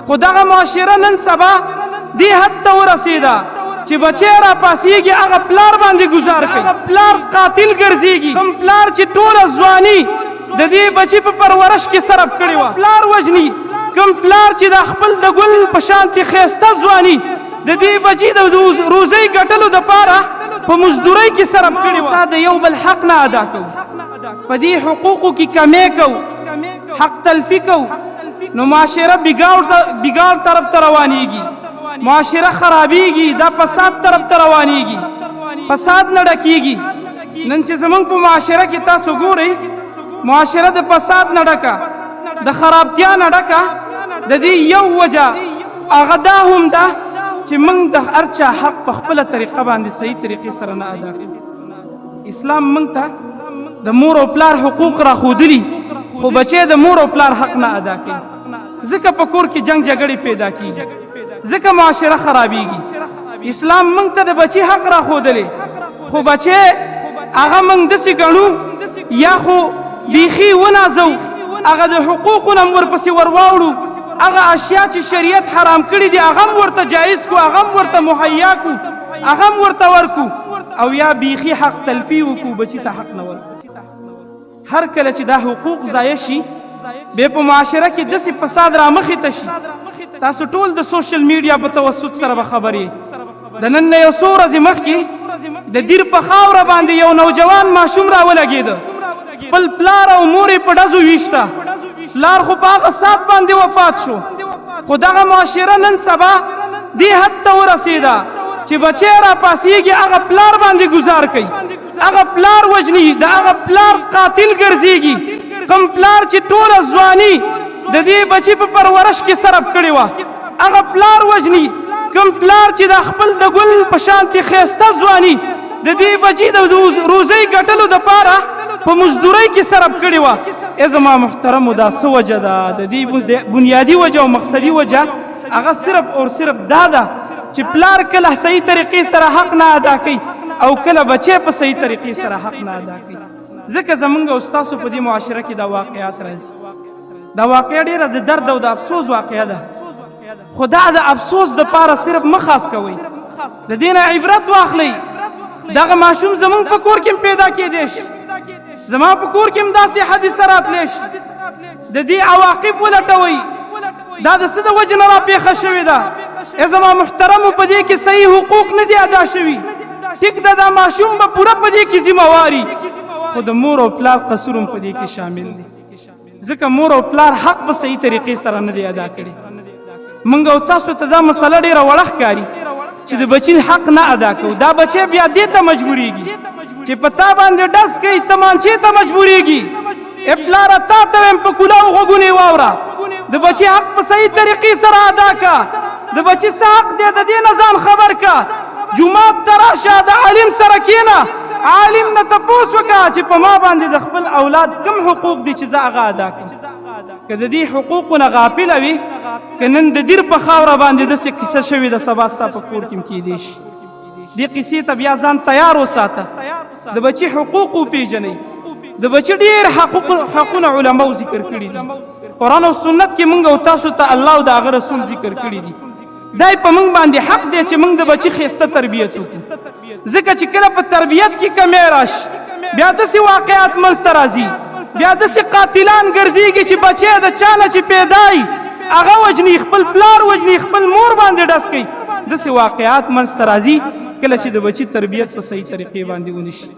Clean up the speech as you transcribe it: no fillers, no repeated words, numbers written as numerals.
خو دغه معاشره نن سبا دې حد ته ورسېده چې بچی را پاسېږي هغه پلار باندې ګزار کوي، هغه پلار قاتل ګرځېږي. کوم پلار چې ټوله ځواني د دې بچي په پرورش کې صرف کړې وه پلار وژني. کوم پلار چې د خپل د ګل په شانتې ښایسته ځواني د دې بچي د روزۍ ګټلو دپاره په مزدورۍ کې صرف کړې وه. تا د یو بل حق نه ادا کوو، په دې حقوقو کې کمی کوو، حق تلفي کوو، نو معاشره بګاړ طرف ته روانېږي، معاشره خرابېږي، دا فساد طرف ته روانېږي، فساد نه ډکېږي. نن چې زمونږ په معاشره کې تاسو ګورئ معاشره د فساد نه ډکه، د خرابتیا نه ډکه. د دې یو وجه هغه دا هم ده چې موږ د هر چا حق په خپله طریقه باندې صحیح طریقې سره نه ادا کوو. اسلام موږ ته د مور او پلار حقوق راښودلي، خو بچی د مور او پلار حق نه ادا کوي. ځکه په کور کې جنگ جګړې پیدا کېږي، ځکه معاشره خرابېږي. اسلام موږ ته د بچي حق راښودلی، خو بچی هغه موږ داسې ګڼو یا خو بیخي ونازو، هغه د حقوقو نه ورپسې ورواوړو، هغه اشیا چې شریعت حرام کړي دي هغه هم ورته جایز کو، هغه هم ورته مهیا کو، هغه هم ورته ورکو، او یا بیخي حق تلفي وکړو، بچي ته حق نه ورکو. هر کله چې دا حقوق ضایع شي بیا په معاشره کې داسې فساد رامخې ته شي. تاسو ټول د سوشل میډیا په توسط سره به خبر یې. د نن نه یو څو ورځې مخکې د دیر په خاوره باندې یو نوجوان ماشوم راولګېده، خپل پلار او مور یې په ډزو ویشته، پلار خو په هغه ساعت باندې وفات شو. خو دغه معاشره نن سبا دې حد ته ورسېده چې بچی را پاسېږي هغه پلار باندې ګزار کوي، هغه پلار وژني، د هغه پلار قاتل ګرځېږي. کوم پلار چې ټوله ځواني د دې بچي په پرورش کې صرف کړې وه هغه پلار وژني. کوم پلار چې د خپل د ګل په شانتې ښایسته ځواني د دې بچي د روزۍ ګټلو دپاره په مزدورۍ کې صرف کړې وه. ای زما محترمو دا څه وجه ده؟ د دې بنیادي وجه او مقصدي وجه هغه صرف او صرف دا ده چې پلار کله صحیح طریقې سره حق نه ادا کوي او کله بچی په صحیح طریقې سره حق نه ادا کوي. ځکه زمونږ او ستاسو په دې معاشره کې دا واقعات راځي. دا واقعه ډېره د درد او د افسوس واقعه ده، خو دا د افسوس دپاره صرف مه خاص کوئ، د دې نه عبرت واخلئ. دغه ماشوم زمونږ په کور کې هم پیدا کېدی شي، زما په کور کې هم داسې حادثه راتلی شي. د دې عواقب ولټوئ، دا د څه د وجې نه راپېښه شوې ده. ای زما محترمو په دې کې صحیح حقوق نه دي ادا شوي. ټیک ده دا ماشوم به پوره په دې کې ذمهواري، خو د مور او پلار قصور هم په دې کې شامل دی، ځکه مور او پلار حق په صحیح طریقې سره نه دی ادا کړی. موږ او تاسو ته دا مسله ډېره وړه ښکاري چې د بچي حق نه ادا کوو. دا بچی بیا دې ته مجبورېږي چې په تا باندې ډز کوي، تمانچې ته مجبورېږي. ای پلاره تا ته وایم په کلاو غوږونې واوره، د بچي حق په صحیح طریقې سره ادا کا. د بچي څه حق دی د دې نه ځان خبر کا. جومات ته راشه، د عالم سره کښېنه، عالم نه تپوس وکړه چې په ما باندې د خپل اولاد کوم حقوق دي چې زه هغه ادا کړم. که د دې حقوقو نه غافله وي، که نن د دیر په خاوره باندې داسې کیسه شوې ده سبا ستا په کور کې هم کیدی شي. دې قیسې ته بیا ځان تیار وساته، د بچي حقوق وپېژنئ. د بچي ډېر حقونه علماو ذکر کړي دي، قرآن او سنت کې موږ او تاسو ته الله او د هغه رسول ذکر کړي دي. دای په موږ باندې حق دی چې موږ د بچي ښایسته تربیت وکړو، ځکه چې کله په تربیت کې کمی راشي بیا داسې واقعات منځته راځي، بیا داسې قاتلان ګرځېږي چې بچی د چا نه چې پیدای هغه وژني، خپل پلار وژني، خپل مور باندې ډز کوي. داسې واقعات منځته راځي کله چې د بچي تربیت په صحیح طریقې باندې ونشي.